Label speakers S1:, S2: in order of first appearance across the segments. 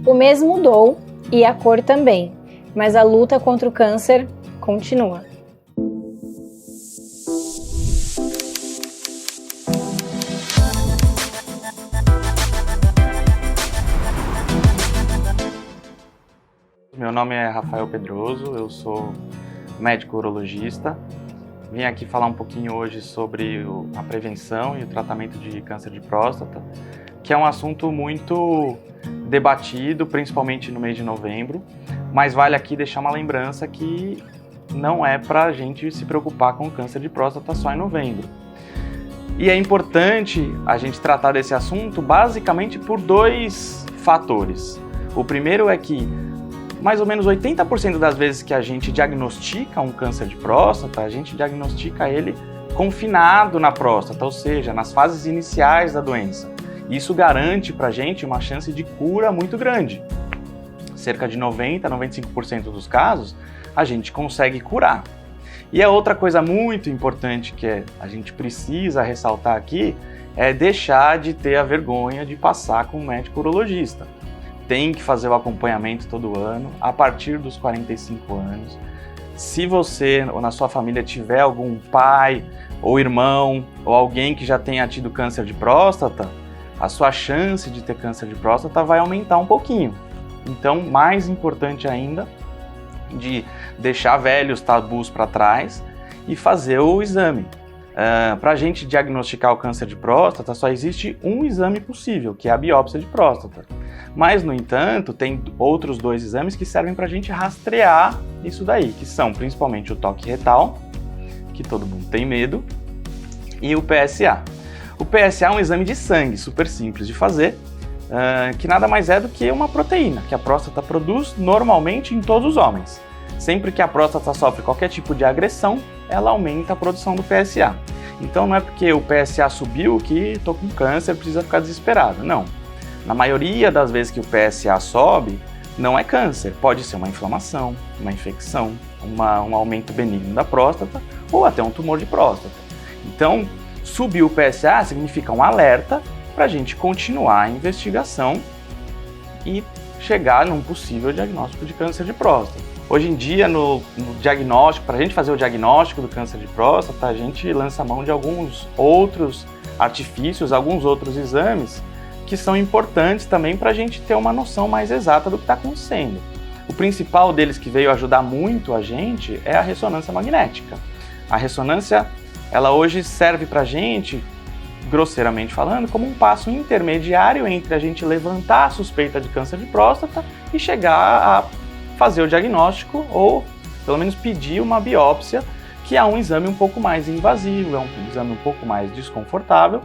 S1: O mês mudou e a cor também, mas a luta contra o câncer continua.
S2: Meu nome é Rafael Pedroso, eu sou médico urologista. Vim aqui falar um pouquinho hoje sobre a prevenção e o tratamento de câncer de próstata, que é um assunto muito debatido, principalmente no mês de novembro, mas vale aqui deixar uma lembrança que não é para a gente se preocupar com o câncer de próstata só em novembro. E é importante a gente tratar desse assunto basicamente por dois fatores. O primeiro é que mais ou menos 80% das vezes que a gente diagnostica um câncer de próstata, a gente diagnostica ele confinado na próstata, ou seja, nas fases iniciais da doença. Isso garante pra gente uma chance de cura muito grande. Cerca de 90% a 95% dos casos, a gente consegue curar. E a outra coisa muito importante que a gente precisa ressaltar aqui é deixar de ter a vergonha de passar com um médico urologista. Tem que fazer o acompanhamento todo ano, a partir dos 45 anos. Se você ou na sua família tiver algum pai ou irmão ou alguém que já tenha tido câncer de próstata, a sua chance de ter câncer de próstata vai aumentar um pouquinho. Então, mais importante ainda, de deixar velhos tabus para trás e fazer o exame. Para a gente diagnosticar o câncer de próstata, só existe um exame possível, que é a biópsia de próstata. Mas, no entanto, tem outros dois exames que servem para a gente rastrear isso daí, que são principalmente o toque retal, que todo mundo tem medo, e o PSA. O PSA é um exame de sangue, super simples de fazer, que nada mais é do que uma proteína que a próstata produz normalmente em todos os homens. Sempre que a próstata sofre qualquer tipo de agressão, ela aumenta a produção do PSA. Então não é porque o PSA subiu que estou com câncer, precisa ficar desesperado. Não. Na maioria das vezes que o PSA sobe, não é câncer. Pode ser uma inflamação, uma infecção, um aumento benigno da próstata ou até um tumor de próstata. Então, subir o PSA significa um alerta para a gente continuar a investigação e chegar num possível diagnóstico de câncer de próstata. Hoje em dia, no diagnóstico, para a gente fazer o diagnóstico do câncer de próstata, a gente lança mão de alguns outros artifícios, alguns outros exames que são importantes também para a gente ter uma noção mais exata do que está acontecendo. O principal deles que veio ajudar muito a gente é a ressonância magnética. A ressonância, ela hoje serve para a gente, grosseiramente falando, como um passo intermediário entre a gente levantar a suspeita de câncer de próstata e chegar a fazer o diagnóstico ou, pelo menos, pedir uma biópsia, que é um exame um pouco mais invasivo, é um exame um pouco mais desconfortável,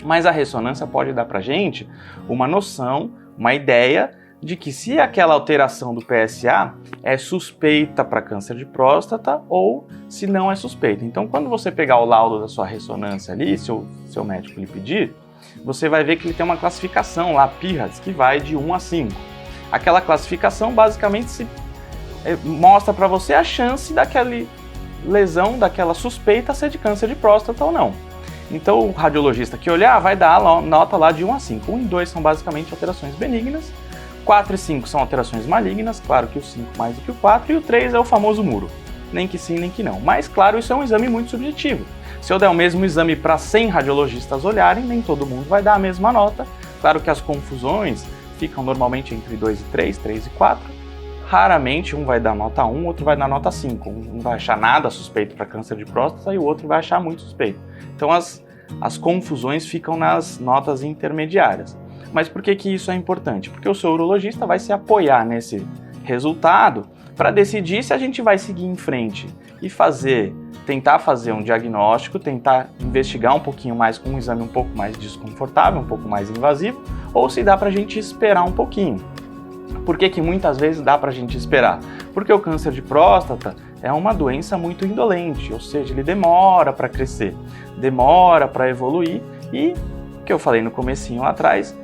S2: mas a ressonância pode dar pra gente uma noção, uma ideia de que se aquela alteração do PSA é suspeita para câncer de próstata ou se não é suspeita. Então, quando você pegar o laudo da sua ressonância ali, se o seu médico lhe pedir, você vai ver que ele tem uma classificação lá, PIRADS, que vai de 1 a 5. Aquela classificação basicamente mostra para você a chance daquela lesão, daquela suspeita ser de câncer de próstata ou não. Então o radiologista que olhar vai dar a nota lá de 1 a 5. 1 e 2 são basicamente alterações benignas, 4 e 5 são alterações malignas, claro que o 5 mais do que o 4, e o 3 é o famoso muro, nem que sim, nem que não. Mas claro, isso é um exame muito subjetivo. Se eu der o mesmo exame para 100 radiologistas olharem, nem todo mundo vai dar a mesma nota. Claro que as confusões ficam normalmente entre 2 e 3, 3 e 4. Raramente um vai dar nota 1, outro vai dar nota 5. Um não vai achar nada suspeito para câncer de próstata e o outro vai achar muito suspeito. Então as confusões ficam nas notas intermediárias. Mas por que isso é importante? Porque o seu urologista vai se apoiar nesse resultado para decidir se a gente vai seguir em frente e tentar fazer um diagnóstico, tentar investigar um pouquinho mais com um exame um pouco mais desconfortável, um pouco mais invasivo, ou se dá para a gente esperar um pouquinho. Por que muitas vezes dá para a gente esperar? Porque o câncer de próstata é uma doença muito indolente, ou seja, ele demora para crescer, demora para evoluir e, o que eu falei no comecinho lá atrás,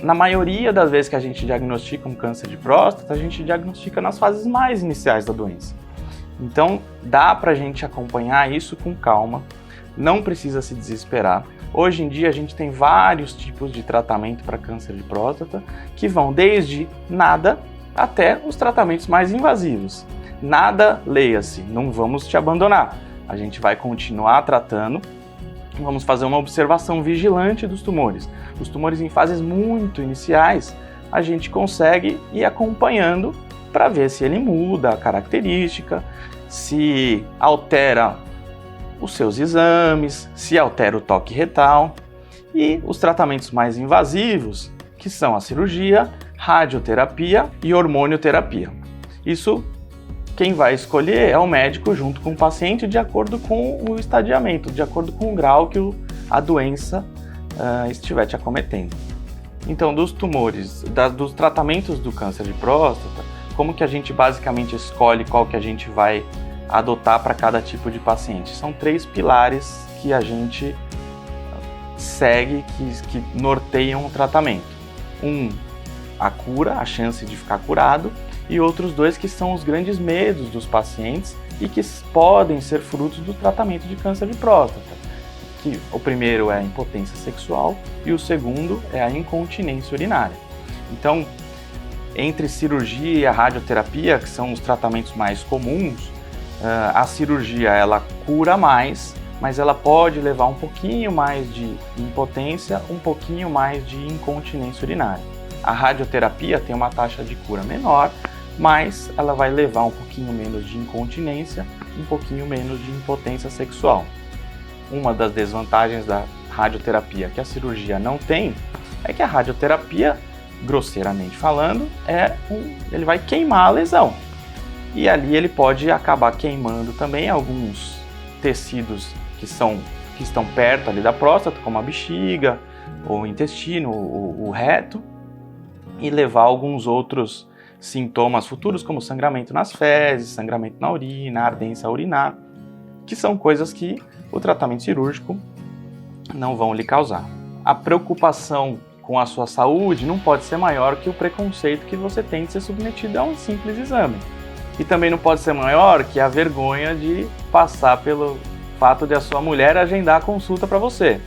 S2: na maioria das vezes que a gente diagnostica um câncer de próstata, a gente diagnostica nas fases mais iniciais da doença. Então, dá para a gente acompanhar isso com calma, não precisa se desesperar. Hoje em dia a gente tem vários tipos de tratamento para câncer de próstata, que vão desde nada até os tratamentos mais invasivos. Nada, leia-se, não vamos te abandonar. A gente vai continuar tratando, vamos fazer uma observação vigilante dos tumores. Os tumores em fases muito iniciais, a gente consegue ir acompanhando para ver se ele muda a característica, se altera os seus exames, se altera o toque retal. E os tratamentos mais invasivos, que são a cirurgia, radioterapia e hormonioterapia. Isso quem vai escolher é o médico junto com o paciente de acordo com o estadiamento, de acordo com o grau que a doença estiver te acometendo. Então, dos tumores, dos tratamentos do câncer de próstata, como que a gente basicamente escolhe qual que a gente vai adotar para cada tipo de paciente? São 3 pilares que a gente segue, que norteiam o tratamento. A cura, a chance de ficar curado, e outros 2 que são os grandes medos dos pacientes e que podem ser frutos do tratamento de câncer de próstata. Que o primeiro é a impotência sexual e o segundo é a incontinência urinária. Então, entre cirurgia e a radioterapia, que são os tratamentos mais comuns, a cirurgia ela cura mais, mas ela pode levar um pouquinho mais de impotência, um pouquinho mais de incontinência urinária. A radioterapia tem uma taxa de cura menor, mas ela vai levar um pouquinho menos de incontinência, um pouquinho menos de impotência sexual. Uma das desvantagens da radioterapia que a cirurgia não tem é que a radioterapia, grosseiramente falando, ele vai queimar a lesão. E ali ele pode acabar queimando também alguns tecidos que estão perto ali da próstata, como a bexiga, o intestino, o reto, e levar alguns outros sintomas futuros, como sangramento nas fezes, sangramento na urina, ardência urinar, que são coisas que o tratamento cirúrgico não vão lhe causar. A preocupação com a sua saúde não pode ser maior que o preconceito que você tem de ser submetido a um simples exame. E também não pode ser maior que a vergonha de passar pelo fato de a sua mulher agendar a consulta para você.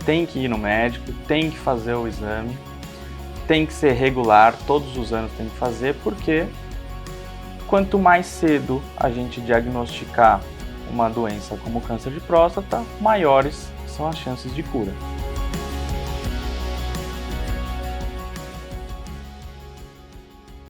S2: Tem que ir no médico, tem que fazer o exame, tem que ser regular, todos os anos tem que fazer, porque quanto mais cedo a gente diagnosticar uma doença como câncer de próstata, maiores são as chances de cura.